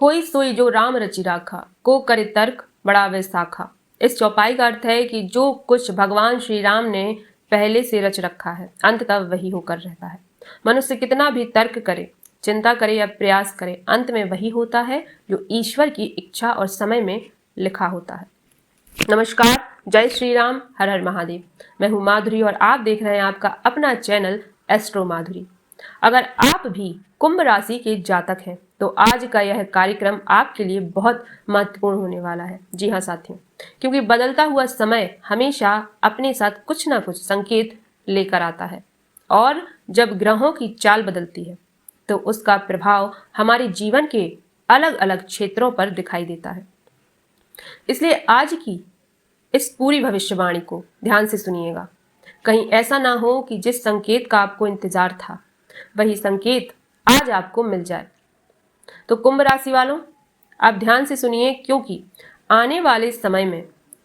होई सोई जो राम रचि राखा, को करे तर्क बढ़ावे साखा। इस चौपाई का अर्थ है कि जो कुछ भगवान श्री राम ने पहले से रच रखा है, अंततः वही होकर रहता है। मनुष्य कितना भी तर्क करे, चिंता करे या प्रयास करे, अंत में वही होता है जो ईश्वर की इच्छा और समय में लिखा होता है। नमस्कार, जय श्री राम, हर हर महादेव। मैं हूँ माधुरी और आप देख रहे हैं आपका अपना चैनल एस्ट्रो माधुरी। अगर आप भी कुंभ राशि के जातक हैं तो आज का यह कार्यक्रम आपके लिए बहुत महत्वपूर्ण होने वाला है। जी हाँ साथियों, क्योंकि बदलता हुआ समय हमेशा अपने साथ कुछ ना कुछ संकेत लेकर आता है और जब ग्रहों की चाल बदलती है तो उसका प्रभाव हमारे जीवन के अलग अलग क्षेत्रों पर दिखाई देता है। इसलिए आज की इस पूरी भविष्यवाणी को ध्यान से सुनिएगा। कहीं ऐसा ना हो कि जिस संकेत का आपको इंतजार था वही संकेत आज आपको मिल जाए। तो कुंभ राशि वालों, आप ध्यान से सुनिए, क्योंकि आने वाले समय में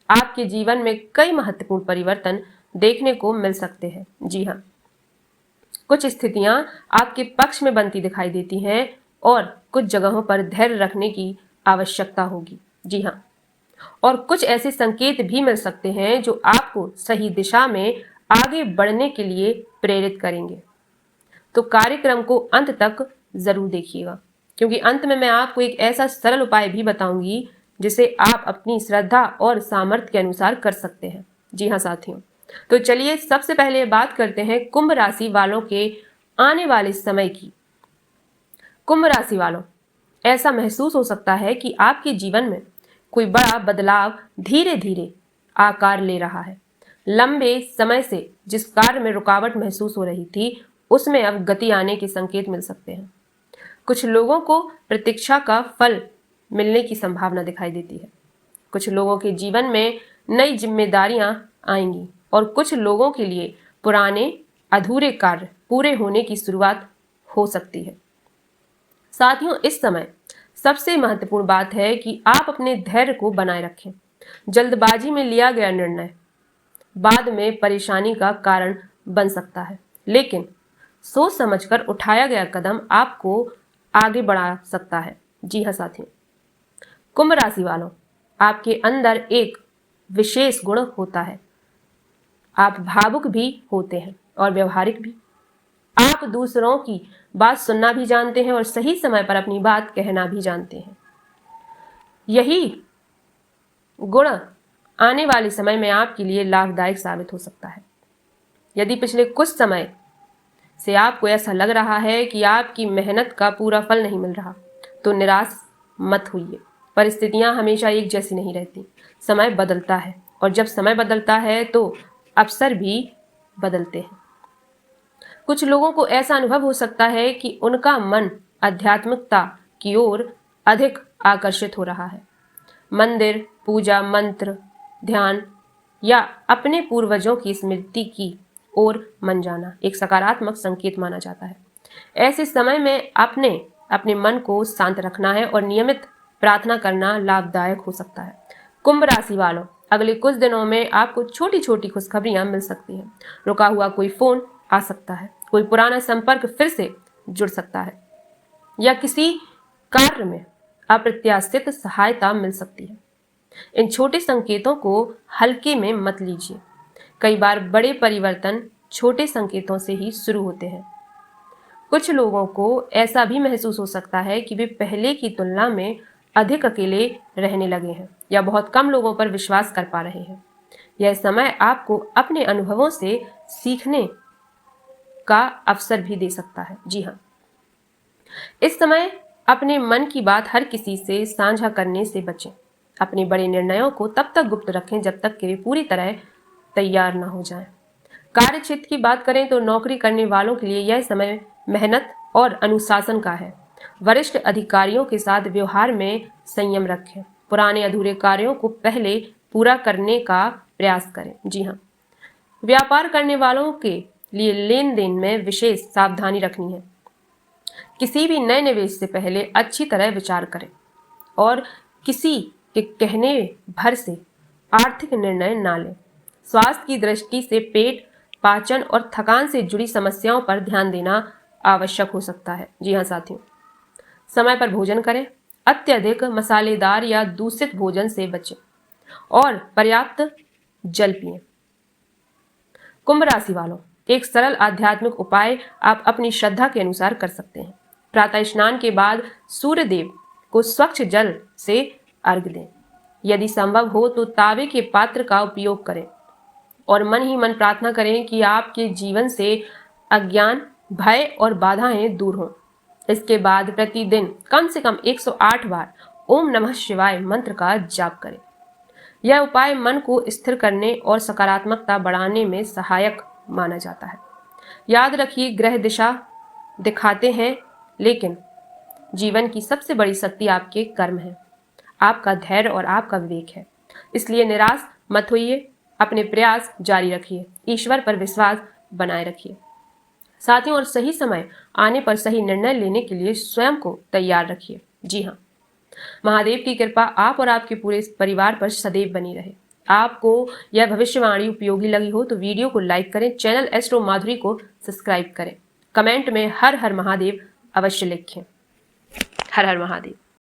आपके जीवन में कई महत्वपूर्ण परिवर्तन देखने को मिल सकते हैं। जी हाँ, कुछ स्थितियां आपके पक्ष में बनती दिखाई देती हैं और कुछ जगहों पर धैर्य रखने की आवश्यकता होगी। जी हाँ, और कुछ ऐसे संकेत भी मिल सकते हैं जो आपको सही दिशा में आगे बढ़ने के लिए प्रेरित करेंगे। तो कार्यक्रम को अंत तक जरूर देखिएगा, क्योंकि अंत में मैं आपको एक ऐसा सरल उपाय भी बताऊंगी जिसे आप अपनी श्रद्धा और सामर्थ्य के अनुसार कर सकते हैं। जी हाँ साथियों, तो चलिए सबसे पहले बात करते हैं कुंभ राशि वालों के आने वाले समय की। कुंभ राशि वालों, ऐसा महसूस हो सकता है कि आपके जीवन में कोई बड़ा बदलाव धीरे धीरे आकार ले रहा है। लंबे समय से जिस कार्य में रुकावट महसूस हो रही थी उसमें अब गति आने के संकेत मिल सकते हैं। कुछ लोगों को प्रतीक्षा का फल मिलने की संभावना दिखाई देती है। कुछ लोगों के जीवन में नई जिम्मेदारियां आएंगी और कुछ लोगों के लिए पुराने अधूरे कार्य पूरे होने की शुरुआत हो सकती है। साथियों, इस समय सबसे महत्वपूर्ण बात है कि आप अपने धैर्य को बनाए रखें। जल्दबाजी में लिया गया निर्णय बाद में परेशानी का कारण बन सकता है, लेकिन सोच समझकर उठाया गया कदम आपको आगे बढ़ा सकता है। जी हाँ साथियों, कुंभ राशि वालों, आपके अंदर एक विशेष गुण होता है। आप भावुक भी होते हैं और व्यवहारिक भी। आप दूसरों की बात सुनना भी जानते हैं और सही समय पर अपनी बात कहना भी जानते हैं। यही गुण आने वाले समय में आपके लिए लाभदायक साबित हो सकता है। यदि पिछले कुछ समय से आपको ऐसा लग रहा है कि आपकी मेहनत का पूरा फल नहीं मिल रहा, तो निराश मत होइए। परिस्थितियां हमेशा एक जैसी नहीं रहती, समय बदलता है और जब समय बदलता है तो अवसर भी बदलते हैं। कुछ लोगों को ऐसा अनुभव हो सकता है कि उनका मन आध्यात्मिकता की ओर अधिक आकर्षित हो रहा है। मंदिर, पूजा, मंत्र, ध्यान या अपने पूर्वजों की स्मृति की और मन जाना एक सकारात्मक संकेत माना जाता है। ऐसे समय में अपने मन को शांत रखना है और नियमित प्रार्थना करना लाभदायक हो सकता है। कुंभ राशि वालों, अगले कुछ दिनों में आपको छोटी छोटी खुशखबरियां मिल सकती हैं। रुका हुआ कोई फोन आ सकता है, कोई पुराना संपर्क फिर से जुड़ सकता है या किसी कार्य में अप्रत्याशित सहायता मिल सकती है। इन छोटे संकेतों को हल्के में मत लीजिए। कई बार बड़े परिवर्तन छोटे संकेतों से ही शुरू होते हैं। कुछ लोगों को ऐसा भी महसूस हो सकता है कि वे पहले की तुलना में अधिक अकेले रहने लगे हैं या बहुत कम लोगों पर विश्वास कर पा रहे हैं। यह समय आपको अपने अनुभवों से सीखने का अवसर भी दे सकता है। जी हाँ, इस समय अपने मन की बात हर किसी से साझा करने से बचें। अपने बड़े निर्णयों को तब तक गुप्त रखें जब तक कि वे पूरी तरह तैयार न हो जाएं। कार्य क्षेत्र की बात करें तो नौकरी करने वालों के लिए यह समय मेहनत और अनुशासन का है। वरिष्ठ अधिकारियों के साथ व्यवहार में संयम रखें। पुराने अधूरे कार्यों को पहले पूरा करने का प्रयास करें। जी हाँ, व्यापार करने वालों के लिए लेन देन में विशेष सावधानी रखनी है। किसी भी नए निवेश से पहले अच्छी तरह विचार करें और किसी के कहने भर से आर्थिक निर्णय ना लें। स्वास्थ्य की दृष्टि से पेट, पाचन और थकान से जुड़ी समस्याओं पर ध्यान देना आवश्यक हो सकता है। जी हाँ साथियों, समय पर भोजन करें, अत्यधिक मसालेदार या दूषित भोजन से बचें और पर्याप्त जल पिएं। कुंभ राशि वालों, एक सरल आध्यात्मिक उपाय आप अपनी श्रद्धा के अनुसार कर सकते हैं। प्रातः स्नान के बाद सूर्य देव को स्वच्छ जल से अर्घ्य दें। यदि संभव हो तो तांबे के पात्र का उपयोग करें और मन ही मन प्रार्थना करें कि आपके जीवन से अज्ञान, भय और बाधाएं दूर हों। इसके बाद प्रतिदिन कम से कम 108 बार ओम नमः शिवाय मंत्र का जाप करें। यह उपाय मन को स्थिर करने और सकारात्मकता बढ़ाने में सहायक माना जाता है। याद रखिए, ग्रह दिशा दिखाते हैं, लेकिन जीवन की सबसे बड़ी शक्ति आपके कर्म है, आपका धैर्य और आपका विवेक है। इसलिए निराश मत होइए, अपने प्रयास जारी रखिए, ईश्वर पर विश्वास बनाए रखिए। साथियों, और सही समय आने पर सही निर्णय लेने के लिए स्वयं को तैयार रखिए। जी हाँ, महादेव की कृपा आप और आपके पूरे परिवार पर सदैव बनी रहे। आपको यह भविष्यवाणी उपयोगी लगी हो तो वीडियो को लाइक करें, चैनल एस्ट्रो माधुरी को सब्सक्राइब करें, कमेंट में हर हर महादेव अवश्य लिखें। हर हर महादेव।